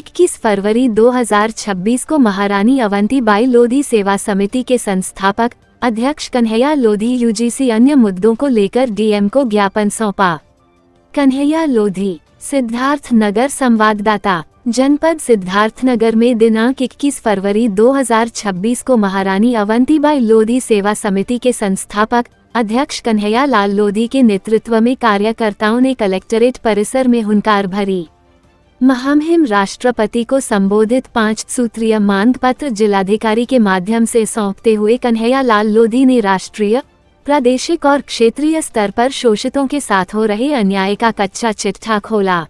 21 फरवरी 2026 को महारानी अवंतीबाई लोधी सेवा समिति के संस्थापक अध्यक्ष कन्हैया लोधी यूजीसी अन्य मुद्दों को लेकर डीएम को ज्ञापन सौंपा। कन्हैया लोधी, सिद्धार्थनगर संवाददाता। जनपद सिद्धार्थनगर में दिनांक 21 फरवरी 2026 को महारानी अवंतीबाई लोधी सेवा समिति के संस्थापक अध्यक्ष कन्हैया लाल लोधी के नेतृत्व में कार्यकर्ताओं ने कलेक्ट्रेट परिसर में हुंकार भरी। महामहिम राष्ट्रपति को संबोधित 5 सूत्रीय मांग पत्र जिलाधिकारी के माध्यम से सौंपते हुए कन्हैया लाल लोधी ने राष्ट्रीय, प्रादेशिक और क्षेत्रीय स्तर पर शोषितों के साथ हो रहे अन्याय का कच्चा चिट्ठा खोला।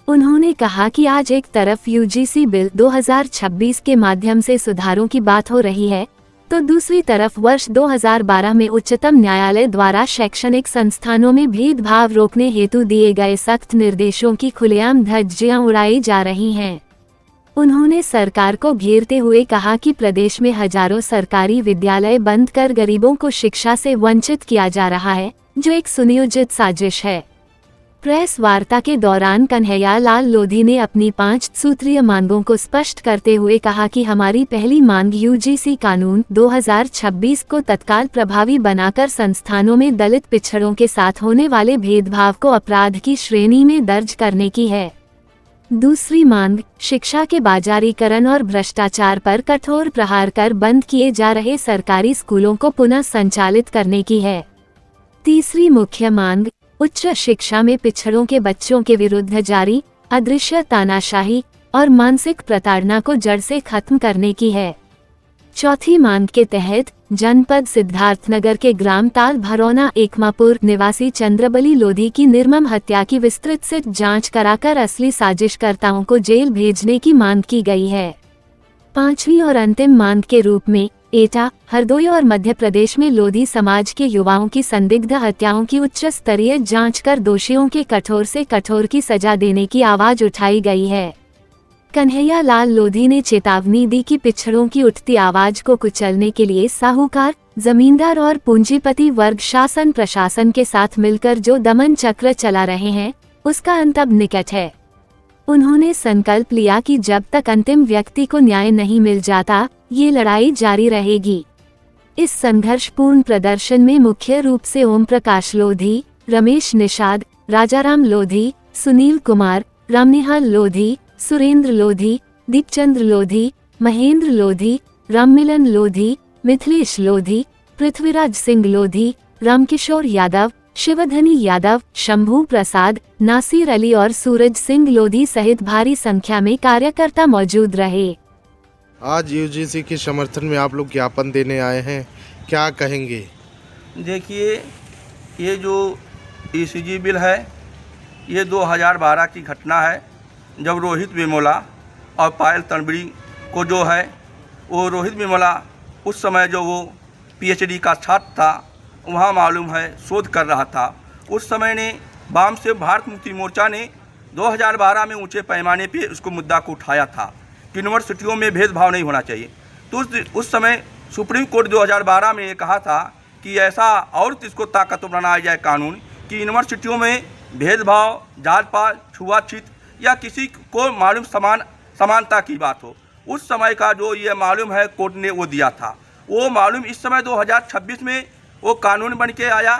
उन्होंने कहा कि आज एक तरफ यूजीसी बिल 2026 के माध्यम से सुधारों की बात हो रही है, तो दूसरी तरफ वर्ष 2012 में उच्चतम न्यायालय द्वारा शैक्षणिक संस्थानों में भेदभाव रोकने हेतु दिए गए सख्त निर्देशों की खुलेआम धज्जियां उड़ाई जा रही हैं। उन्होंने सरकार को घेरते हुए कहा कि प्रदेश में हजारों सरकारी विद्यालय बंद कर गरीबों को शिक्षा से वंचित किया जा रहा है, जो एक सुनियोजित साजिश है। प्रेस वार्ता के दौरान कन्हैया लाल लोधी ने अपनी 5 सूत्रीय मांगों को स्पष्ट करते हुए कहा कि हमारी पहली मांग यूजीसी कानून 2026 को तत्काल प्रभावी बनाकर संस्थानों में दलित पिछड़ों के साथ होने वाले भेदभाव को अपराध की श्रेणी में दर्ज करने की है। दूसरी मांग, शिक्षा के बाजारीकरण और भ्रष्टाचार पर कठोर प्रहार कर बंद किए जा रहे सरकारी स्कूलों को पुनः संचालित करने की है। तीसरी मुख्य मांग, उच्च शिक्षा में पिछड़ों के बच्चों के विरुद्ध जारी अदृश्य तानाशाही और मानसिक प्रताड़ना को जड़ से खत्म करने की है। चौथी मांग के तहत जनपद सिद्धार्थनगर के ग्राम ताल भरौना एकमापुर निवासी चंद्रबली लोधी की निर्मम हत्या की विस्तृत से जांच कराकर असली साजिशकर्ताओं को जेल भेजने की मांग की गई है। पांचवी और अंतिम मांग के रूप में एटा, हरदोई और मध्य प्रदेश में लोधी समाज के युवाओं की संदिग्ध हत्याओं की उच्च स्तरीय जांच कर दोषियों के कठोर से कठोर की सजा देने की आवाज उठाई गई है। कन्हैया लाल लोधी ने चेतावनी दी कि पिछड़ों की उठती आवाज को कुचलने के लिए साहूकार, जमींदार और पूंजीपति वर्ग शासन प्रशासन के साथ मिलकर जो दमन चक्र चला रहे हैं, उसका अंत अब निकट है। उन्होंने संकल्प लिया कि जब तक अंतिम व्यक्ति को न्याय नहीं मिल जाता, ये लड़ाई जारी रहेगी। इस संघर्षपूर्ण प्रदर्शन में मुख्य रूप से ओम प्रकाश लोधी, रमेश निषाद, राजाराम लोधी, सुनील कुमार, रामनिहाल लोधी, सुरेंद्र लोधी, दीपचंद्र लोधी, महेंद्र लोधी, राममिलन लोधी, मिथिलेश लोधी, पृथ्वीराज सिंह लोधी, रामकिशोर यादव, शिवधनी यादव, शंभू प्रसाद, नासिर अली और सूरज सिंह लोधी सहित भारी संख्या में कार्यकर्ता मौजूद रहे। आज यूजीसी के समर्थन में आप लोग ज्ञापन देने आए हैं, क्या कहेंगे? देखिए, ये जो ईसीजी बिल है, ये 2012 की घटना है, जब रोहित वेमुला और पायल तनबड़ी को जो है, वो रोहित वेमुला उस समय जो वो पीएचडी का छात्र था, वहाँ मालूम है शोध कर रहा था। उस समय ने वाम से भारत मुक्ति मोर्चा ने 2012 में ऊंचे पैमाने पे उसको मुद्दा को उठाया था कि यूनिवर्सिटियों में भेदभाव नहीं होना चाहिए। तो उस समय सुप्रीम कोर्ट 2012 में ये कहा था कि ऐसा और इसको ताकतवर बनाया जाए कानून कि यूनिवर्सिटियों में भेदभाव, जात पात, छुआछूत या किसी को मालूम समानता की बात हो। उस समय का जो ये मालूम है कोर्ट ने वो दिया था, वो मालूम इस समय 2026 में वो कानून बन के आया